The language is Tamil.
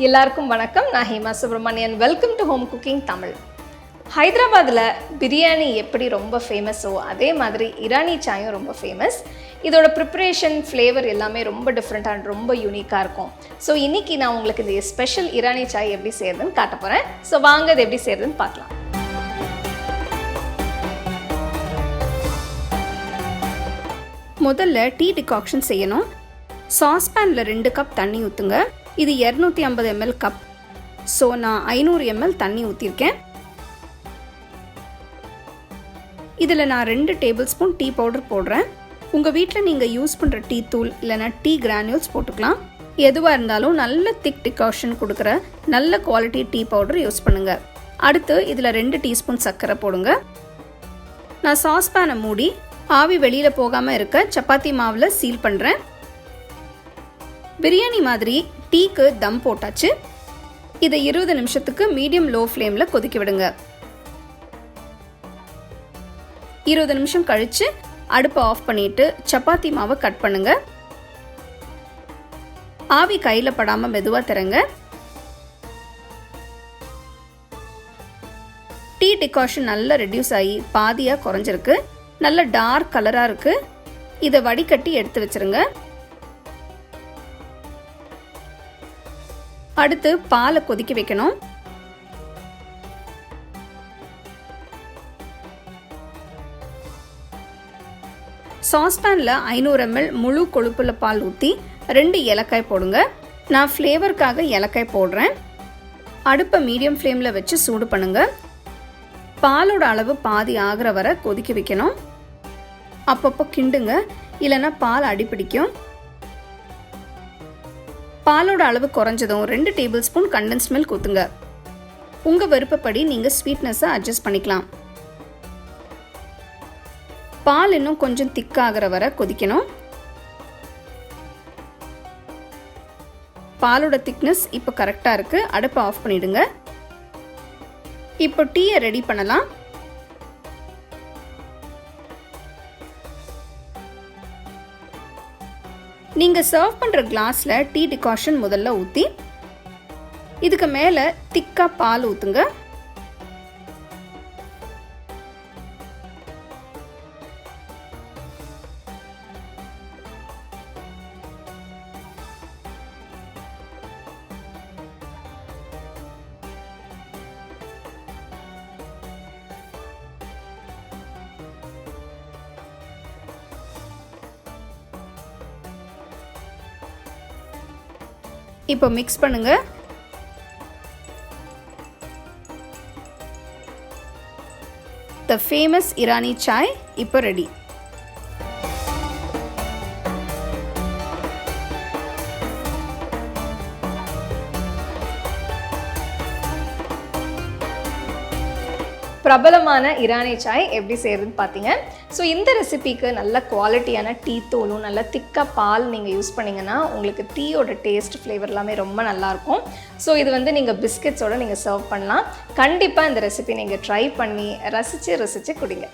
எல்லாருக்கும் வணக்கம். நான் Hema Subramanian. Welcome to home cooking Tamil. ஹைதராபாத்தில் பிரியாணி எப்படி ரொம்ப ஃபேமஸோ அதே மாதிரி இரானி சாயும் ரொம்ப ஃபேமஸ். இதோட ப்ரிப்ரேஷன், ஃப்ளேவர் எல்லாமே ரொம்ப டிஃப்ரெண்ட் அண்ட் ரொம்ப யூனிக்காக இருக்கும். ஸோ இன்றைக்கி நான் உங்களுக்கு இந்த ஸ்பெஷல் இரானி சாய் எப்படி செய்யறதுன்னு காட்ட போகிறேன். ஸோ வாங்க இது எப்படி செய்யறதுன்னு பார்க்கலாம். முதல்ல டீ டிகாக்ஷன் செய்யணும். சாஸ்பேனில் 2 கப் தண்ணி ஊற்றுங்க. இது 250 ml கப். ஸோ நான் 500 ml தண்ணி ஊற்றிருக்கேன். இதில் நான் 2 டேபிள் ஸ்பூன் டீ பவுடர் போடுறேன். உங்கள் வீட்டில் நீங்கள் யூஸ் பண்ணுற டீ தூள் இல்லைனா டீ கிரானியூல்ஸ் போட்டுக்கலாம். எதுவாக இருந்தாலும் நல்ல திக் டிகாக்ஷன் கொடுக்குற நல்ல குவாலிட்டி டீ பவுடர் யூஸ் பண்ணுங்கள். அடுத்து இதில் 2 டீஸ்பூன் சர்க்கரை போடுங்க. நான் சாஸ்பேனை மூடி ஆவி வெளியில் போகாமல் இருக்க சப்பாத்தி மாவில் சீல் பண்ணுறேன். பிரியாணி மாதிரி டீக்கு தம் போட்டாச்சு. இதை 20 நிமிஷத்துக்கு மீடியம் லோ ஃப்ளேமில் கொதிக்க விடுங்க. 20 நிமிஷம் கழித்து அடுப்பை ஆஃப் பண்ணிவிட்டு சப்பாத்தி மாவை கட் பண்ணுங்க. ஆவி கையில் படாமல் மெதுவாக தரங்க. டீ டிகாஷன் நல்லா ரெடியூஸ் ஆகி பாதியாக குறைஞ்சிருக்கு. நல்ல டார்க் கலராக இருக்குது. இதை வடிகட்டி எடுத்து வச்சுருங்க. அடுத்து பாலை கொதிக்க வைக்கணும். சாஸ்பேனில் 500 ml முழு கொழுப்புள்ள பால் ஊற்றி 2 ஏலக்காய் போடுங்க. நான் ஃப்ளேவருக்காக ஏலக்காய் போடுறேன். அடுப்பை மீடியம் ஃப்ளேமில் வச்சு சூடு பண்ணுங்க. பாலோட அளவு பாதி ஆகிற வரை கொதிக்க வைக்கணும். அப்பப்போ கிண்டுங்க, இல்லைன்னா பால் அடிப்பிடிக்கும். பாலோட அளவு குறைஞ்சதும் 2 டேபிள் ஸ்பூன் கண்டென்ஸ்ட் மில்க் ஊற்றுங்க. உங்கள் விருப்பப்படி நீங்கள் ஸ்வீட்னஸை அட்ஜஸ்ட் பண்ணிக்கலாம். பால் இன்னும் கொஞ்சம் திக்காகிற வரை கொதிக்கணும். பாலோட திக்னஸ் இப்போ கரெக்டாக இருக்குது. அடுப்பை ஆஃப் பண்ணிடுங்க. இப்போ டீயை ரெடி பண்ணலாம். நீங்கள் சர்வ் பண்ணுற கிளாஸில் டீ டிகாஷன் முதல்ல ஊற்றி இதுக்கு மேலே திக்காக பால் ஊற்றுங்க. இப்போ மிக்ஸ் பண்ணுங்க. த ஃபேமஸ் இரானி சாய் இப்போ ரெடி. பிரபலமான இரானி சாய் எப்படி செய்யறதுன்னு பார்த்தீங்க. ஸோ இந்த ரெசிபிக்கு நல்ல குவாலிட்டியான டீ தூளும் நல்ல திக்காக பால் நீங்கள் யூஸ் பண்ணிங்கன்னா உங்களுக்கு டீயோட டேஸ்ட், ஃப்ளேவர் எல்லாமே ரொம்ப நல்லாயிருக்கும். ஸோ இது நீங்கள் பிஸ்கெட்ஸோடு நீங்கள் சர்வ் பண்ணலாம். கண்டிப்பாக இந்த ரெசிபி நீங்கள் ட்ரை பண்ணி ரசித்து குடிங்க.